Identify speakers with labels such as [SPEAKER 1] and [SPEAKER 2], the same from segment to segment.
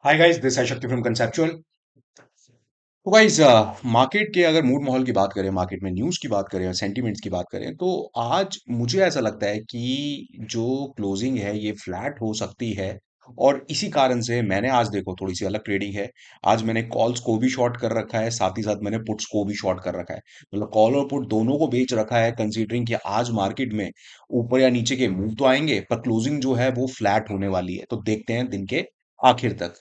[SPEAKER 1] Hi guys, this है शक्ति from conceptual. तो गाइस, मार्केट के अगर मूड माहौल की बात करें, मार्केट में न्यूज़ की बात करें और सेंटीमेंट्स की बात करें, तो आज मुझे ऐसा लगता है कि जो क्लोजिंग है ये फ्लैट हो सकती है। और इसी कारण से मैंने आज देखो थोड़ी सी अलग ट्रेडिंग है। आज मैंने कॉल्स को भी शॉर्ट कर रखा है, साथ ही साथ मैंने पुट्स को भी शॉर्ट कर रखा है। मतलब कॉल और पुट दोनों को बेच रखा है, कंसीडरिंग कि आज मार्केट में ऊपर या नीचे के मूव तो आएंगे, पर क्लोजिंग जो है वो फ्लैट होने वाली है। तो देखते हैं दिन के आखिर तक।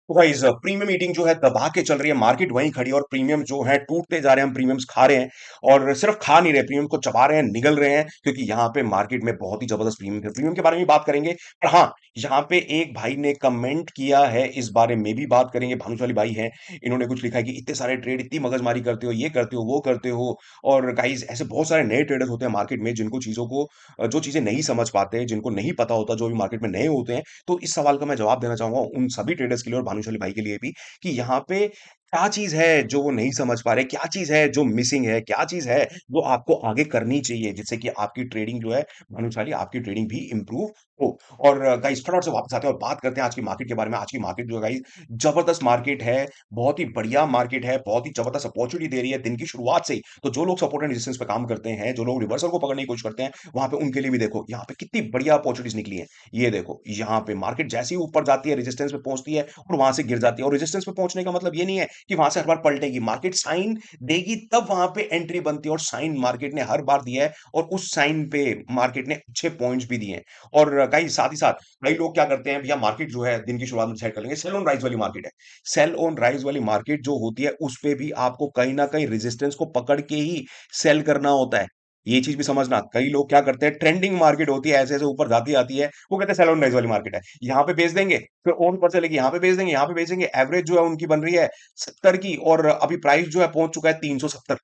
[SPEAKER 1] तो गाइस, प्रीमियम मीटिंग जो है दबा के चल रही है, मार्केट वहीं खड़ी है और प्रीमियम जो है टूटते जा रहे हैं। हम प्रीमियम्स खा रहे हैं और सिर्फ खा नहीं रहे, प्रीमियम को चबा रहे हैं, निगल रहे हैं, क्योंकि यहाँ पे मार्केट में बहुत ही जबरदस्त प्रीमियम है। प्रीमियम के बारे में भी बात करेंगे, पर हाँ, यहाँ पे एक भाई ने कमेंट किया है, इस बारे में भी बात करेंगे। भानुशाली भाई हैं, इन्होंने कुछ लिखा है कि इतने सारे ट्रेड, इतनी मगजमारी करते हो, ये करते हो, वो करते हो। और गाइस, ऐसे बहुत सारे नए ट्रेडर्स होते हैं मार्केट में जिनको चीजों को जो चीजें नहीं समझ पाते, जिनको नहीं पता होता, जो भी मार्केट में नए होते हैं। तो इस सवाल का मैं जवाब देना चाहूंगा उन सभी ट्रेडर्स के लिए और भानुशाली भाई के लिए भी, कि यहाँ पे क्या चीज है जो वो नहीं समझ पा रहे, क्या चीज है जो मिसिंग है, क्या चीज है जो आपको आगे करनी चाहिए, जिससे कि आपकी ट्रेडिंग जो है, भानुशाली, आपकी ट्रेडिंग भी इंप्रूव हो। और गाइस, फटाफट से वापस आते हैं और बात करते हैं आज की मार्केट के बारे में। आज की मार्केट जो है गाइस, जबरदस्त मार्केट है, बहुत ही बढ़िया मार्केट है, बहुत ही जबरदस्त अपॉर्चुनिटी दे रही है दिन की शुरुआत से ही। तो जो लोग सपोर्ट एंड रेजिस्टेंस पे काम करते हैं, जो लोग रिवर्सल को पकड़ने की कोशिश करते हैं, वहां पे उनके लिए भी देखो यहाँ पे कितनी बढ़िया अपॉर्चुनिटीज निकली है। ये देखो, यहाँ पे मार्केट जैसे ही ऊपर जाती है, रेजिस्टेंस पे पहुंचती है और वहां से गिर जाती है। और रेजिस्टेंस पे पहुंचने का मतलब ये नहीं है कि वहां से हर बार पलटेगी, मार्केट साइन देगी तब वहां पे एंट्री बनती है, और साइन मार्केट ने हर बार दिया है और उस साइन पे मार्केट ने अच्छे पॉइंट्स भी दिए हैं। और कई साथ ही साथ कई लोग क्या करते हैं, भैया मार्केट जो है दिन की शुरुआत में डिसाइड कर लेंगे, सेल ऑन राइज वाली मार्केट है। सेल ऑन राइज वाली मार्केट जो होती है, उस पे भी आपको कहीं ना कहीं रेजिस्टेंस को पकड़ के ही सेल करना होता है। ये चीज भी समझना, कई लोग क्या करते हैं, ट्रेंडिंग मार्केट होती है, ऐसे ऐसे ऊपर जाती आती है, वो कहते हैं सेल ऑन राइज वाली मार्केट है, यहाँ पे बेच देंगे, फिर और ऊपर चलेगी, यहाँ पे बेच देंगे, यहाँ पे बेचेंगे। एवरेज जो है उनकी बन रही है 70 की, और अभी प्राइस जो है पहुंच चुका है 370।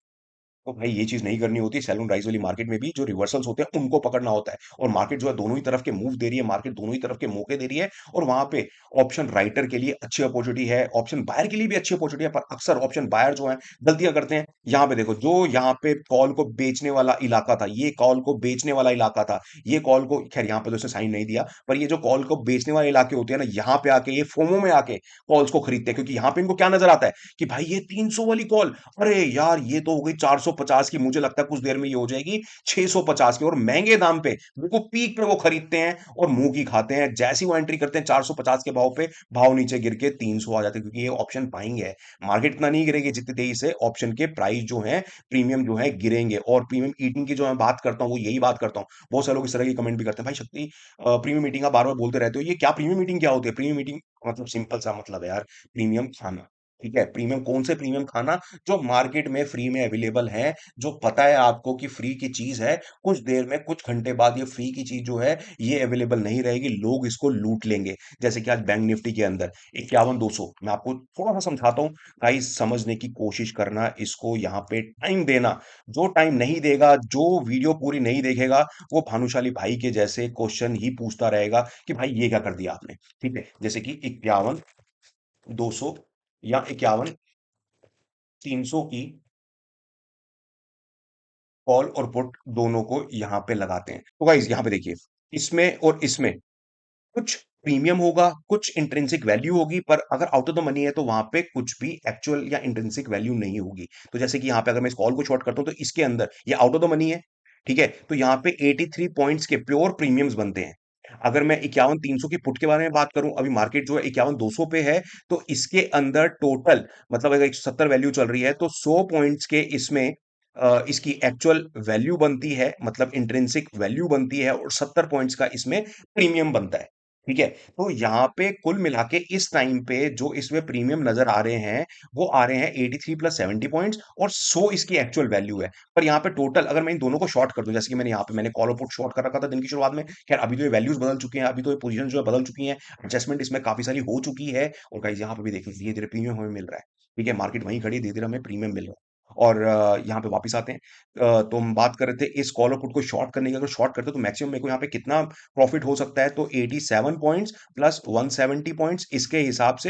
[SPEAKER 1] तो भाई ये चीज नहीं करनी होती। सेल ऑन राइज वाली मार्केट में भी जो रिवर्सल्स होते हैं उनको पकड़ना होता है, और मार्केट जो है दोनों ही तरफ के मूव दे रही है, मार्केट दोनों ही तरफ के मौके दे रही है। और वहां पे ऑप्शन राइटर के लिए अच्छी अपॉर्चुनिटी है, ऑप्शन बायर के लिए भी अच्छी अपॉर्चुनिटी है, पर अक्सर ऑप्शन बायर जो है गलतियां करते हैं। यहाँ पे देखो, जो यहाँ पे कॉल को बेचने वाला इलाका था, ये कॉल को बेचने वाला इलाका था, ये कॉल को, खैर यहाँ पे तो उसने साइन नहीं दिया, पर ये जो कॉल को बेचने वाले इलाके होते हैं ना, यहाँ पे आके ये फोमो में आके कॉल्स को खरीदते हैं, क्योंकि यहाँ पे इनको क्या नजर आता है कि भाई ये 300 वाली कॉल, अरे यार ये तो हो गई 450 की, मुझे लगता है कुछ देर में ये हो जाएगी 650 की, और महंगे दाम पे बिल्कुल पीक पे वो खरीदते हैं और मुंह की खाते हैं। जैसे ही वो एंट्री करते हैं 450 के भाव पे, भाव नीचे गिर के 300 आ जाते हैं, क्योंकि ये ऑप्शन बाइंग है। मार्केट इतना नहीं गिरेगी जितनी तेजी से ऑप्शन के प्राइस जो है, प्रीमियम जो है, गिरेंगे। और प्रीमियम ईटिंग की जो मैं बात करता हूँ, वो यही बात करता हूँ। बहुत सारे लोग इस तरह की कमेंट भी करते हैं, भाई शक्ति, प्रीमियम मीटिंग का बार बार बोलते रहते हो, ये क्या प्रीमियम मीटिंग क्या होती है? प्रीमियम मीटिंग मतलब सिंपल सा मतलब है यार, प्रीमियम खाना। ठीक है, प्रीमियम कौन से प्रीमियम खाना? जो मार्केट में फ्री में अवेलेबल है, जो पता है आपको कि फ्री की चीज है, कुछ देर में, कुछ घंटे बाद ये फ्री की चीज जो है ये अवेलेबल नहीं रहेगी, लोग इसको लूट लेंगे। जैसे कि आज बैंक निफ्टी के अंदर 51,200, मैं आपको थोड़ा सा समझाता हूँ गाइस, समझने की कोशिश करना, इसको यहाँ पे टाइम देना। जो टाइम नहीं देगा, जो वीडियो पूरी नहीं देखेगा, वो भानुशाली भाई के जैसे क्वेश्चन ही पूछता रहेगा कि भाई ये क्या कर दिया आपने। ठीक है, जैसे कि 51,200 या 51,300 की कॉल और पुट दोनों को यहाँ पे लगाते हैं। तो गाइस यहाँ पे देखिए, इसमें और इसमें कुछ प्रीमियम होगा, कुछ इंट्रिंसिक वैल्यू होगी, पर अगर आउट ऑफ द मनी है तो वहां पे कुछ भी एक्चुअल या इंट्रिंसिक वैल्यू नहीं होगी। तो जैसे कि यहाँ पे अगर मैं इस कॉल को शॉर्ट करता हूँ, तो इसके अंदर ये आउट ऑफ द मनी है। ठीक है, तो यहाँ पे 83 पॉइंट्स के प्योर प्रीमियम्स बनते हैं। अगर मैं 51,300 की पुट के बारे में बात करूं, अभी मार्केट जो है 51,200 पे है, तो इसके अंदर टोटल, मतलब अगर 170 वैल्यू चल रही है, तो 100 पॉइंट्स के इसमें इसकी एक्चुअल वैल्यू बनती है, मतलब इंट्रिंसिक वैल्यू बनती है, और 70 पॉइंट्स का इसमें प्रीमियम बनता है। ठीक है, तो यहाँ पे कुल मिला के इस टाइम पे जो इसमें प्रीमियम नजर आ रहे हैं, वो आ रहे हैं 83 प्लस 70 पॉइंट्स, और 100 इसकी एक्चुअल वैल्यू है। पर यहाँ पे टोटल अगर मैं इन दोनों को शॉर्ट कर दूं, जैसे कि मैंने यहाँ पे मैंने कॉल और पुट शॉर्ट कर रखा था दिन की शुरुआत में, खैर अभी तो ये वैल्यूज बदल चुकी हैं, अभी तो ये पोजीशन जो है बदल चुकी हैं, एडजस्टमेंट इसमें काफी सारी हो चुकी है। और गाइस यहाँ पे भी देखिए, धीरे धीरे प्रीमियम हमें मिल रहा है। ठीक है, मार्केट वहीं खड़ी है, धीरे धीरे हमें प्रीमियम मिल रहा है। और यहाँ पे वापस आते हैं। तो हम बात कर रहे थे इस कॉल और पुट को शॉर्ट करने की, अगर शॉर्ट करते तो मैक्सिमम मेरे को यहाँ पे कितना प्रॉफिट हो सकता है? तो 87 पॉइंट्स प्लस 170 पॉइंट्स, इसके हिसाब से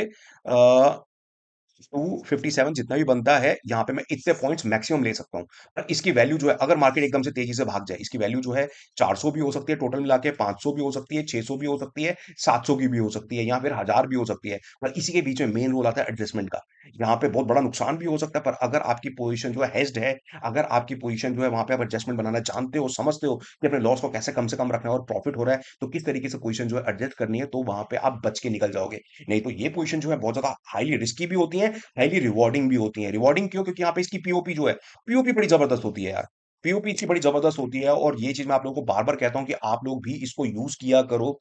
[SPEAKER 1] 257 जितना भी बनता है, यहाँ पे मैं इतने पॉइंट्स मैक्सिमम ले सकता हूँ। और इसकी वैल्यू जो है, अगर मार्केट एकदम से तेजी से भाग जाए, इसकी वैल्यू जो है 400 भी हो सकती है टोटल मिला के, 500 भी हो सकती है, 600 भी हो सकती है, 700 की भी हो सकती है, या फिर 1000 भी हो सकती है। और इसी के बीच में मेन रोल आता है एडजस्टमेंट का। यहाँ पे बहुत बड़ा नुकसान भी हो सकता है, पर अगर आपकी पोजीशन जो है हेज्ड है, अगर आपकी पोजीशन जो है वहां पे आप एडजस्टमेंट बनाना जानते हो, समझते हो कि अपने लॉस को कैसे कम से कम रखना है और प्रॉफिट हो रहा है, तो किस तरीके से पोजीशन जो है एडजस्ट करनी है, तो वहां पे आप बच के निकल जाओगे। नहीं तो ये पोजीशन जो है बहुत ज्यादा हाईली रिस्की भी होती है, हाईली रिवॉर्डिंग भी होती है। रिवॉर्डिंग क्यों? क्योंकि यहाँ पे इसकी पीओपी जो है, पीओपी बड़ी जबरदस्त होती है यार। पीओपी इसकी बड़ी जबरदस्त होती है, और ये चीज मैं आप लोगों को बार बार कहता हूँ कि आप लोग भी इसको यूज किया करो।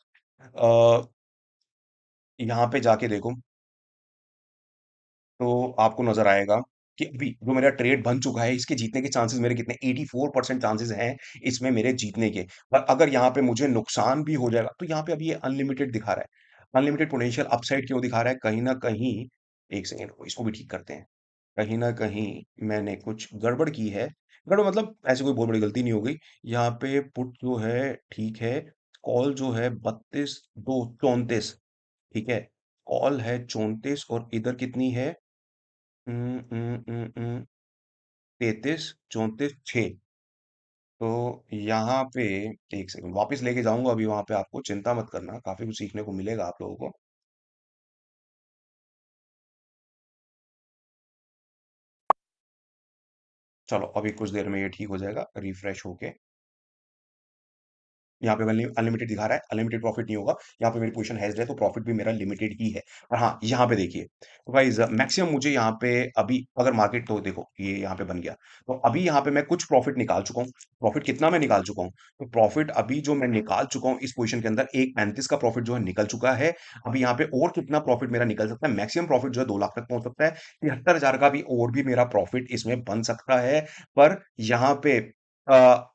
[SPEAKER 1] यहाँ पे जाके देखो तो आपको नजर आएगा कि अभी जो मेरा ट्रेड बन चुका है, इसके जीतने के चांसेस मेरे कितने, 84% चांसेस हैं इसमें मेरे जीतने के। पर अगर यहाँ पे मुझे नुकसान भी हो जाएगा, तो यहाँ पे अभी ये अनलिमिटेड दिखा रहा है। अनलिमिटेड पोटेंशियल अपसाइड क्यों दिखा रहा है? कहीं ना कहीं, एक सेकेंड, इसको भी ठीक करते हैं। कहीं ना कहीं मैंने कुछ गड़बड़ की है। गड़बड़ मतलब ऐसी कोई बहुत बड़ी गलती नहीं हो गई। यहाँ पे पुट जो है ठीक है, कॉल जो है 32 2 34, ठीक है। कॉल है 34, और इधर कितनी है? 33 34 6। तो यहाँ पे एक सेकंड वापस लेके जाऊंगा अभी वहां पे, आपको चिंता मत करना, काफी कुछ सीखने को मिलेगा आप लोगों को। चलो अभी कुछ देर में ये ठीक हो जाएगा रिफ्रेश होके। यहाँ पे मैंने अनलिमिटेड दिखा रहा है, अनलिमिटेड प्रॉफिट नहीं होगा। यहाँ पे मेरी पोजीशन हेज्ड है, तो प्रॉफिट भी मेरा लिमिटेड ही है। और हाँ, यहाँ पे देखिए, तो गाइस मैक्सिमम मुझे यहाँ पे अभी, अगर मार्केट, तो देखो ये यहाँ पे बन गया, तो अभी यहाँ पे मैं कुछ प्रॉफिट निकाल चुका हूँ। प्रॉफिट कितना मैं निकाल चुका हूँ? तो प्रॉफिट अभी जो मैं निकाल चुका हूँ इस पोजीशन के अंदर, 135 का प्रॉफिट जो है निकल चुका है। अभी यहाँ पे और कितना प्रॉफिट मेरा निकल सकता है? मैक्सिमम प्रॉफिट जो है 2 लाख तक पहुंच सकता है। 73,000 का भी और भी मेरा प्रॉफिट इसमें बन सकता है। पर यहाँ पे अ,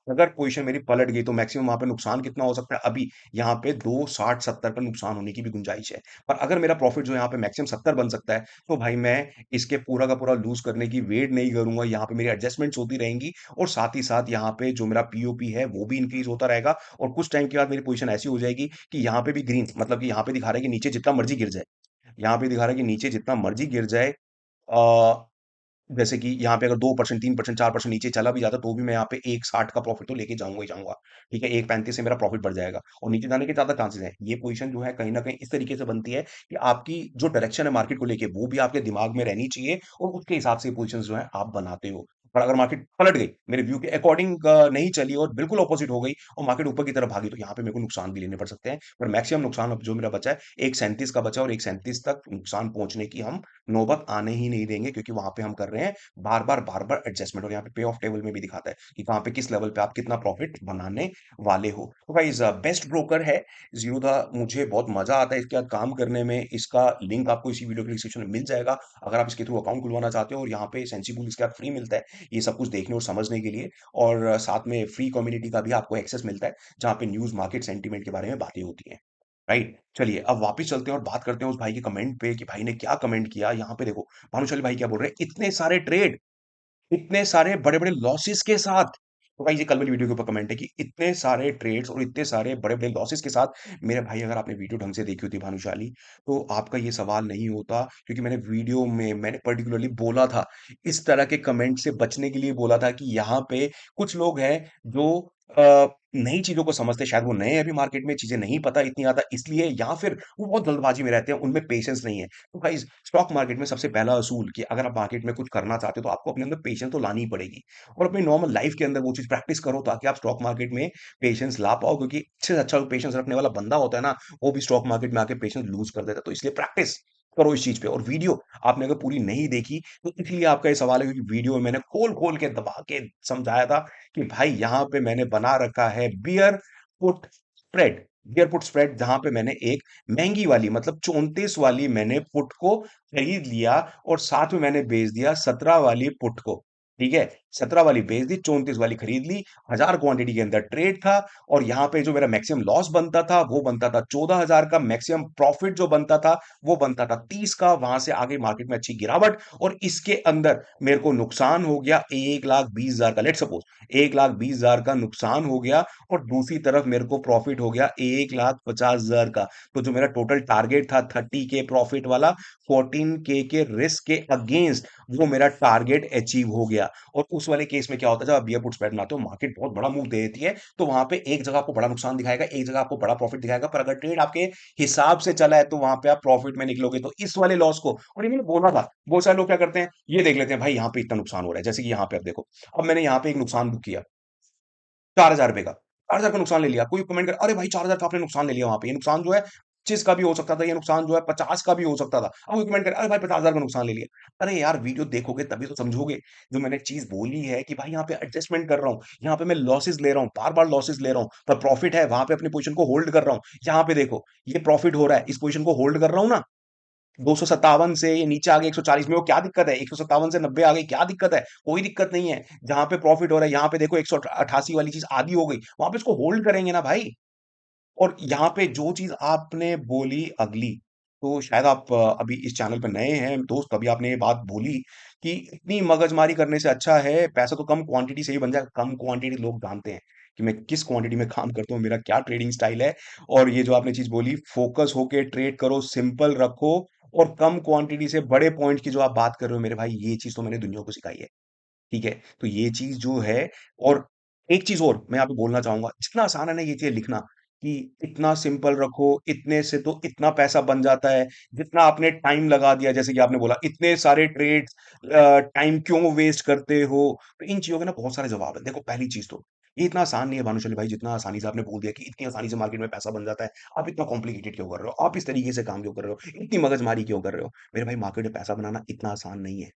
[SPEAKER 1] अगर पोजीशन मेरी पलट गई, तो मैक्सिमम वहां पे नुकसान कितना हो सकता है? अभी यहाँ पे 260 70 का नुकसान होने की भी गुंजाइश है। पर अगर मेरा प्रॉफिट जो यहाँ पे मैक्सिमम 70 बन सकता है, तो भाई मैं इसके पूरा का पूरा लूज करने की वेट नहीं करूंगा। यहाँ पे मेरी एडजस्टमेंट्स होती रहेंगी, और साथ ही साथ यहाँ पे जो मेरा पीओपी है वो भी इंक्रीज होता रहेगा। और कुछ टाइम के बाद मेरी पोजीशन ऐसी हो जाएगी कि यहाँ पे भी ग्रीन, मतलब कि यहाँ पे दिखा रहा है कि नीचे जितना मर्जी गिर जाए, यहाँ पे दिखा रहा है कि नीचे जितना मर्जी गिर जाए, जैसे कि यहाँ पे अगर 2% 3% 4% नीचे चला भी जाता, तो भी मैं यहाँ पे 160 का प्रॉफिट तो लेके जाऊंगा ही जाऊंगा। ठीक है, 135 से मेरा प्रॉफिट बढ़ जाएगा, और नीचे जाने के ज्यादा चांसेस हैं। ये पोजीशन जो है कहीं ना कहीं इस तरीके से बनती है कि आपकी जो डायरेक्शन है मार्केट को लेके, वो भी आपके दिमाग में रहनी चाहिए, और उसके हिसाब से पोजीशन जो है आप बनाते हो। पर अगर मार्केट पलट गई, मेरे व्यू के अकॉर्डिंग नहीं चली और बिल्कुल ऑपोजिट हो गई, और मार्केट ऊपर की तरफ भागी, तो यहाँ पे मेरे को नुकसान भी लेने पड़ सकते हैं। पर मैक्सिमम नुकसान अब जो मेरा बचा है, 137 का बचा, और 137 तक नुकसान पहुंचने की हम नौबत आने ही नहीं देंगे, क्योंकि वहां पे हम कर रहे हैं बार बार एडजस्टमेंट। और यहाँ पे पे ऑफ टेबल में भी दिखाता है कि कहाँ पे किस लेवल पे आप कितना प्रॉफिट बनाने वाले हो। तो गाइस बेस्ट ब्रोकर है जीरोधा, मुझे बहुत मजा आता है इसके साथ काम करने में। इसका लिंक आपको इसी वीडियो के डिस्क्रिप्शन में मिल जाएगा, अगर आप इसके थ्रू अकाउंट खुलवाना चाहते हो। और यहाँ पे सेंसिबल इसके साथ फ्री मिलता है ये सब कुछ देखने और समझने के लिए। और साथ में फ्री कम्युनिटी का भी आपको एक्सेस मिलता है, जहाँ पे न्यूज मार्केट सेंटीमेंट के बारे में बातें होती हैं। राइट, चलिए अब वापस चलते हैं और बात करते हैं उस भाई के कमेंट पे, कि भाई ने क्या कमेंट किया। यहाँ पे देखो भानुशाली भाई क्या बोल रहे हैं, इतने सारे ट्रेड, इतने सारे बड़े-बड़े लॉसेस के साथ। तो भाई ये कल वाली वीडियो के ऊपर कमेंट है कि इतने सारे ट्रेड्स और इतने सारे बड़े-बड़े लॉसेस के साथ। मेरे भाई अगर आपने वीडियो ढंग से देखी होती भानुशाली, तो आपका ये सवाल नहीं होता, क्योंकि मैंने वीडियो में मैंने पर्टिकुलरली बोला था, इस तरह के कमेंट से बचने के लिए बोला था, कि यहाँ पे कुछ लोग हैं जो नई चीज़ों को समझते हैं, शायद वो नए हैं अभी मार्केट में, चीज़ें नहीं पता इतनी ज़्यादा इसलिए, या फिर वो बहुत जल्दबाजी में रहते हैं, उनमें पेशेंस नहीं है। तो गाइस स्टॉक मार्केट में सबसे पहला असूल, कि अगर आप मार्केट में कुछ करना चाहते हो, तो आपको अपने अंदर पेशेंस तो लानी ही पड़ेगी। और अपनी नॉर्मल लाइफ के अंदर वो चीज़ प्रैक्टिस करो, ताकि आप स्टॉक मार्केट में पेशेंस ला पाओ, क्योंकि अच्छे से अच्छा पेशेंस रखने वाला बंदा होता है ना, वो भी स्टॉक मार्केट में आके पेशेंस लूज़ कर देता है। तो इसलिए प्रैक्टिस करो इस चीज़ पे। और वीडियो आपने अगर पूरी नहीं देखी, तो इसलिए आपका ये सवाल है, क्योंकि वीडियो में मैंने खोल-खोल के दबा के समझाया था, कि भाई यहाँ पे मैंने बना रखा है beer put spread. Beer put spread, जहाँ पे मैंने एक महँगी वाली, मतलब 34 वाली मैंने पुट को खरीद लिया, और साथ में मैंने बेच दिया 17 वाली पुट को। ठीक है? 17 वाली बेच दी, 34 वाली खरीद ली, 1000 क्वांटिटी के अंदर ट्रेड था और यहाँ पे जो मेरा मैक्सिमम लॉस बनता था, वो बनता था 14,000 का, मैक्सिमम प्रॉफिट जो बनता था, वो बनता था 30 का। वहां से आगे मार्केट में अच्छी गिरावट और इसके अंदर मेरे को नुकसान हो गया 1,20,000 का। लेट सपोज 1,20,000 का नुकसान हो गया और दूसरी तरफ मेरे को प्रॉफिट हो गया 1,50,000 का। तो जो मेरा टोटल टारगेट था 30 के प्रॉफिट वाला, 14 के रिस्क के अगेंस्ट वो मेरा टारगेट अचीव हो गया। और उस वाले केस में क्या होता है, जब आप बियर पुट स्प्रेड बनाते हो, मार्केट बहुत बड़ा मूव दे देती है, तो वहां पे एक जगह आपको बड़ा नुकसान दिखाएगा, एक जगह आपको बड़ा प्रॉफिट दिखाएगा, पर अगर ट्रेड आपके हिसाब से चला है तो वहां पे आप प्रॉफिट में निकलोगे। तो इस वाले लॉस को, और ये मैंने बोला था, बहुत सारे लोग क्या करते हैं, ये देख लेते हैं भाई यहाँ पे इतना नुकसान हो रहा है, जैसे कि यहाँ पे आप देखो, अब मैंने यहाँ पे एक नुकसान बुक किया 4,000 रुपए का, 4,000 का नुकसान ले लिया। कोई कमेंट कर, अरे भाई 4,000 का आपने नुकसान ले लिया, वहां पे ये नुकसान जो है 25 का भी हो सकता था, ये नुकसान जो है 50 का भी हो सकता था। अब कोई कमेंट कर, अरे भाई 50,000 का नुकसान ले लिया। अरे यार, वीडियो देखोगे तभी तो समझोगे। जो मैंने चीज बोली है कि भाई यहाँ पे एडजस्टमेंट कर रहा हूँ, यहाँ पे मैं लॉसेस ले रहा हूँ, बार बार लॉसेस ले रहा हूँ, पर प्रॉफिट है, वहां पे अपनी पोजीशन को होल्ड कर रहा हूँ। यहाँ पे देखो, ये प्रॉफिट हो रहा है, इस पोजीशन को होल्ड कर रहा हूँ ना, 257 से ये नीचे आ गए 140 में, वो क्या दिक्कत है? 157 से 90 आ गई, क्या दिक्कत है? कोई दिक्कत नहीं है। जहां पे प्रॉफिट हो रहा है, यहाँ पे देखो 188 वाली चीज आधी हो गई, वहां पे इसको होल्ड करेंगे ना भाई। और यहाँ पे जो चीज आपने बोली अगली, तो शायद आप अभी इस चैनल पे नए हैं दोस्त, अभी आपने ये बात बोली कि इतनी मगजमारी करने से अच्छा है पैसा तो कम क्वांटिटी से ही बन जाए। कम क्वांटिटी, लोग जानते हैं कि मैं किस क्वांटिटी में काम करता हूँ, मेरा क्या ट्रेडिंग स्टाइल है। और ये जो आपने चीज बोली, फोकस होके ट्रेड करो, सिंपल रखो, और कम क्वांटिटी से बड़े पॉइंट की जो आप बात कर रहे हो मेरे भाई, ये चीज तो मैंने दुनिया को सिखाई है। ठीक है? तो ये चीज़ जो है, और एक चीज़ और मैं यहाँ पे बोलना चाहूँगा, जितना आसान है ना ये चीज़ लिखना, कि इतना सिंपल रखो, इतने से तो इतना पैसा बन जाता है, जितना आपने टाइम लगा दिया, जैसे कि आपने बोला इतने सारे ट्रेड्स, टाइम क्यों वेस्ट करते हो? तो इन चीज़ों के ना बहुत सारे जवाब हैं। देखो, पहली चीज़ तो, ये इतना आसान नहीं है भानुशाली भाई, जितना आसानी से आपने बोल दिया कि इतनी आसानी से मार्केट में पैसा बन जाता है। आप इतना कॉम्प्लिकेटेड क्यों कर रहे हो? आप इस तरीके से काम क्यों कर रहे हो? इतनी मगजमारी क्यों कर रहे हो? मेरे भाई, मार्केट में पैसा बनाना इतना आसान नहीं है।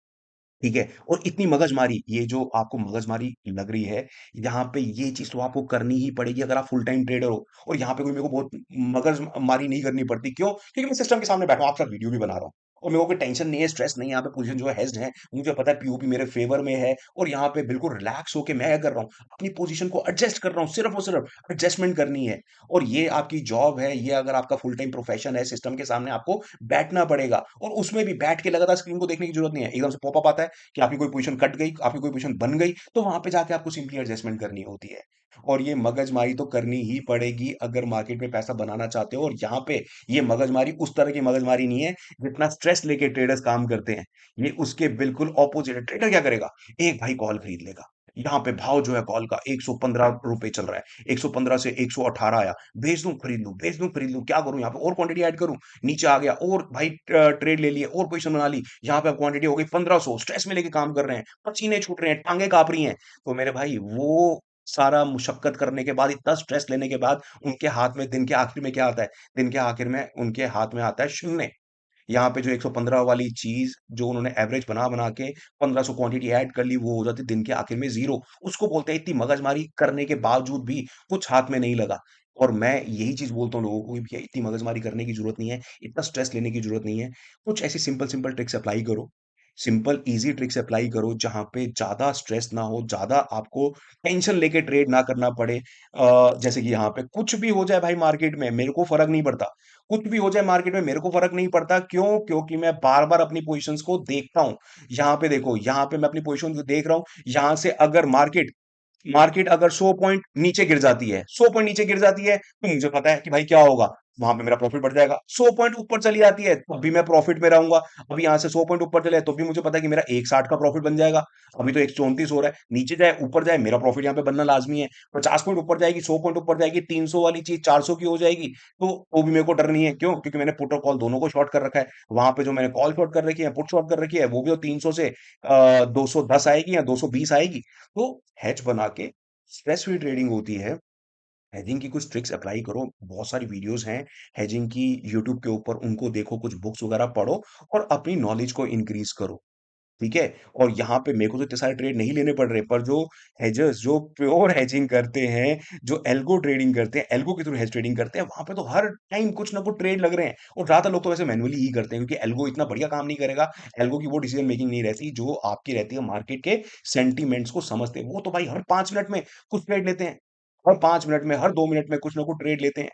[SPEAKER 1] ठीक है? और इतनी मगजमारी, ये जो आपको मगजमारी लग रही है, यहाँ पे ये चीज़ तो आपको करनी ही पड़ेगी अगर आप फुल टाइम ट्रेडर हो। और यहाँ पे कोई मेरे को बहुत मगजमारी नहीं करनी पड़ती। क्यों? क्योंकि मैं सिस्टम के सामने बैठा हूँ, आपके साथ वीडियो भी बना रहा हूँ। और मेरे को कोई टेंशन नहीं है, स्ट्रेस नहीं है, यहाँ पे पोज़ीशन जो है हेज्ड है। मुझे पता है पीओपी मेरे फ़ेवर में है और यहाँ पे बिल्कुल रिलैक्स होके मैं क्या कर रहा हूँ, अपनी पोज़ीशन को एडजस्ट कर रहा हूँ, सिर्फ़ और सिर्फ़ एडजस्टमेंट करनी है। और ये आपकी जॉब है, ये अगर आपका फुल टाइम प्रोफ़ेशन है, सिस्टम के सामने आपको बैठना पड़ेगा। और उसमें भी बैठ के लगातार स्क्रीन को देखने की ज़रूरत नहीं है। एकदम से पॉपअप आता है कि आपकी कोई पोजीशन कट गई, आपकी कोई पोजीशन बन गई, तो वहाँ पे जाके आपको सिंपली एडजस्टमेंट करनी होती है। और ये मगजमारी तो करनी ही पड़ेगी अगर मार्केट में पैसा बनाना चाहते हो। और यहाँ पे ये मगजमारी उस तरह की मगजमारी नहीं है जितना स्ट्रेस लेके ट्रेडर्स काम करते हैं। ये उसके बिल्कुल ऑपोजिट है। ट्रेडर क्या करेगा? एक भाई कॉल खरीद लेगा। यहाँ पे भाव जो है कॉल का 115 रुपए चल रहा है। 115 से 118 आया। बेच दूं खरीद लूं, बेच दूं खरीद लूं, क्या करूं? यहाँ पे और क्वांटिटी ऐड करूं, नीचे आ गया और भाई ट्रेड ले लिए और पोजीशन बना ली। यहाँ पे अब क्वांटिटी हो गई 1500, स्ट्रेस में लेके काम कर रहे हैं, पसीने छूट रहे हैं, टांगे कांप रही हैं। तो मेरे भाई, वो सारा मुशक्कत करने के बाद, इतना स्ट्रेस लेने के बाद, उनके हाथ में दिन के आखिर में क्या आता है? दिन के आखिर में उनके हाथ में आता है शून्य। यहाँ पे जो 115 वाली चीज़ जो उन्होंने एवरेज बना-बना के 1500 क्वांटिटी ऐड कर ली, वो हो जाती है दिन के आखिर में 0। उसको बोलते हैं इतनी मगजमारी करने के बावजूद भी कुछ हाथ में नहीं लगा। और मैं यही चीज़ बोलता हूँ लोगों को कि भैया, इतनी मगजमारी करने की ज़रूरत नहीं है, इतना स्ट्रेस लेने की ज़रूरत नहीं है। कुछ ऐसी सिंपल-सिंपल ट्रिक्स अप्लाई करो। सिंपल ईज़ी ट्रिक्स अप्लाई करो जहाँ पे ज़्यादा स्ट्रेस ना हो, ज़्यादा आपको टेंशन लेके ट्रेड ना करना पड़े। जैसे कि यहाँ पे कुछ भी हो जाए भाई मार्केट में, मेरे को फ़र्क नहीं पड़ता। कुछ भी हो जाए मार्केट में, मेरे को फ़र्क नहीं पड़ता। क्यों? क्योंकि मैं बार-बार अपनी पोज़ीशंस को देखता हूँ। यहाँ पे देखो, यहाँ पे मैं अपनी पोज़ीशन को देख रहा हूँ। यहाँ से अगर मार्केट मार्केट अगर 100 पॉइंट नीचे गिर जाती है, 100 पॉइंट नीचे गिर जाती है, तो मुझे पता है कि भाई क्या होगा, वहां पे मेरा प्रॉफिट बढ़ जाएगा। 100 पॉइंट ऊपर चली जाती है, तब भी मैं प्रॉफिट में रहूंगा। अभी यहाँ से 100 पॉइंट ऊपर चले तो भी मुझे पता है कि मेरा 160 का प्रॉफिट बन जाएगा। अभी तो 134 हो रहा है, नीचे जाए ऊपर जाए, मेरा प्रॉफिट यहाँ पे बनना लाजमी है। 50 पॉइंट ऊपर जाएगी, 100 पॉइंट ऊपर जाएगी, 300 वाली चीज 400 की हो जाएगी, तो भी मेरे को डर नहीं है। क्यों? क्योंकि मैंने पुट और कॉल दोनों को शॉर्ट कर रखा है। वहां पे जो मैंने कॉल शॉर्ट कर रखी है, पुट शॉर्ट कर रखी है, वो भी तो 300 से 210 आएगी या 220 आएगी। तो हेज बना के स्ट्रेस फ्री ट्रेडिंग होती है। हेजिंग की कुछ ट्रिक्स अप्लाई करो, बहुत सारी वीडियोस हैं हेजिंग की यूट्यूब के ऊपर, उनको देखो, कुछ बुक्स वगैरह पढ़ो और अपनी नॉलेज को इंक्रीज करो। ठीक है। और यहाँ पे मेरे को तो इतने सारे ट्रेड नहीं लेने पड़ रहे, पर जो हेजर्स जो प्योर हेजिंग करते हैं, जो एल्गो ट्रेडिंग करते हैं, एल्गो के थ्रू हेज ट्रेडिंग करते हैं, वहां पे तो हर टाइम कुछ ना कुछ ट्रेड लग रहे हैं। और ज्यादातर लोग तो वैसे मैनुअली ही करते हैं, क्योंकि एल्गो इतना बढ़िया काम नहीं करेगा। एल्गो की वो डिसीजन मेकिंग नहीं रहती जो आपकी रहती है मार्केट के सेंटीमेंट्स को समझते हैं। वो तो भाई हर 5 मिनट में कुछ ट्रेड लेते हैं, हर 5 मिनट में, हर 2 मिनट में कुछ ना कुछ ट्रेड लेते हैं,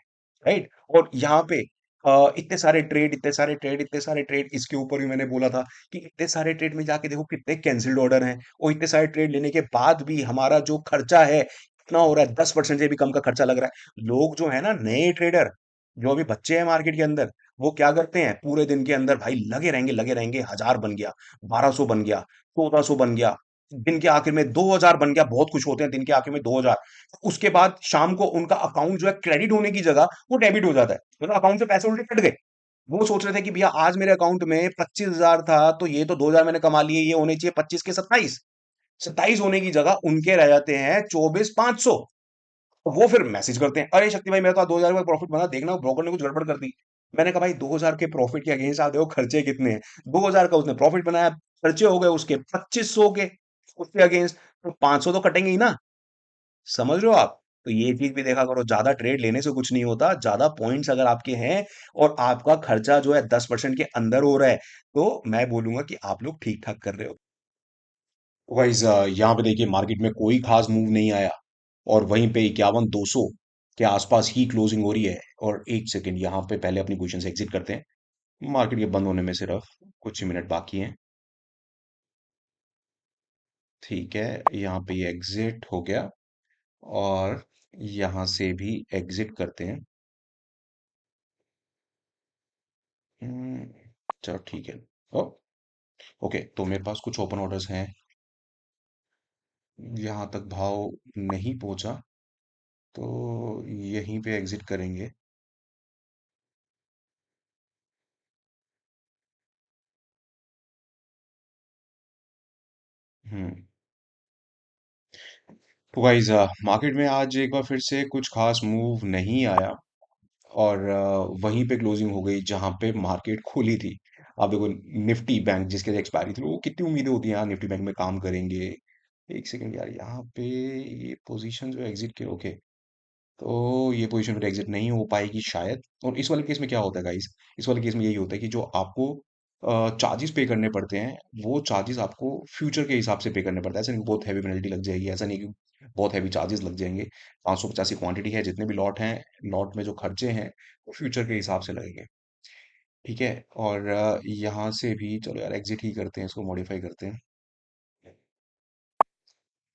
[SPEAKER 1] राइट। और यहाँ पे इतने सारे ट्रेड, इतने सारे ट्रेड, इतने सारे ट्रेड, इसके ऊपर भी मैंने बोला था कि इतने सारे ट्रेड में जाके देखो कितने कैंसिल्ड ऑर्डर हैं। और इतने सारे ट्रेड लेने के बाद भी हमारा जो खर्चा है कितना हो रहा है, 10% से भी कम का खर्चा लग रहा है। लोग जो है ना, नए ट्रेडर जो अभी बच्चे हैं मार्केट के अंदर, वो क्या करते हैं, पूरे दिन के अंदर भाई लगे रहेंगे। 1000 बन गया, 1200 बन गया, 1400 बन गया, दिन के आखिर में 2000 बन गया, बहुत खुश होते हैं दिन के आखिर में 2000। उसके बाद शाम को उनका अकाउंट जो है क्रेडिट होने की जगह वो डेबिट हो जाता है, मतलब अकाउंट से पैसे उल्टे कट गए। वो सोच रहे थे कि भैया आज मेरे अकाउंट में 25,000 था, तो ये तो 2000 मैंने कमा लिए, ये होने चाहिए 25 के 27। 27 होने की जगह उनके रह जाते हैं 24,500। तो वो फिर मैसेज करते हैं, अरे शक्ति भाई मेरा तो 2000 का प्रॉफिट बना, देखना ब्रोकर ने कुछ गड़बड़ कर दी। मैंने कहा भाई 2000 के प्रॉफिट के अगेंस्ट आप देखो खर्चे कितने हैं। 2000 का उसने प्रॉफिट बनाया, खर्चे हो गए उसके 2500 के, उसके अगेंस्ट तो 500 तो कटेंगे ही ना। समझ रहे हो आप? तो ये चीज भी देखा करो, ज्यादा ट्रेड लेने से कुछ नहीं होता। ज्यादा पॉइंट्स अगर आपके हैं और आपका खर्चा जो है 10% के अंदर हो रहा है, तो मैं बोलूंगा कि आप लोग ठीक ठाक कर रहे हो। वाइज यहाँ पे देखिए मार्केट में कोई खास मूव नहीं आया, और वहीं पे 51,200 के आसपास ही क्लोजिंग हो रही है। और एक सेकेंड, यहाँ पे पहले अपनी पोजीशन से एग्जिट करते हैं। मार्केट के बंद होने में सिर्फ कुछ ही मिनट बाकी हैं। ठीक है, यहाँ पे ये एग्जिट हो गया, और यहाँ से भी एग्जिट करते हैं। हम्म, चलो ठीक है। ओ, ओके, तो मेरे पास कुछ ओपन ऑर्डर्स हैं, यहाँ तक भाव नहीं पहुंचा, तो यहीं पे एग्जिट करेंगे। हम्म। तो गाइस, मार्केट में आज एक बार फिर से कुछ खास मूव नहीं आया, और वहीं पे क्लोजिंग हो गई जहां पे मार्केट खुली थी। आप देखो, निफ्टी बैंक जिसके एक्सपायरी थी, वो कितनी उम्मीदें होती हैं यार निफ्टी बैंक में काम करेंगे। एक सेकंड यार, यहाँ पे ये पोजीशन जो एग्जिट के, ओके, तो ये पोजीशन फिर एग्जिट नहीं हो पाएगी शायद। और इस वाले केस में क्या होता है गाइस, इस वाले केस में यही होता है कि जो आपको चार्जेस पे करने पड़ते हैं, वो चार्जेस आपको फ्यूचर के हिसाब से पे करने पड़ता है। ऐसा नहीं कि बहुत हैवी पेनल्टी लग जाएगी, ऐसा नहीं कि बहुत हैवी चार्जेस लग जाएंगे। 550 की क्वांटिटी है, जितने भी लॉट हैं, लॉट में जो खर्चे हैं वो फ्यूचर के हिसाब से लगेंगे। ठीक है। और यहाँ से भी चलो यार एग्जिट ही करते हैं, इसको मॉडिफाई करते हैं।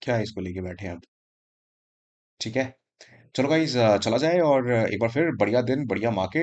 [SPEAKER 1] क्या है, इसको लेके बैठे हैं अब। ठीक है, चलो गाइज, चला जाए और एक बार फिर बढ़िया दिन बढ़िया मार्केट।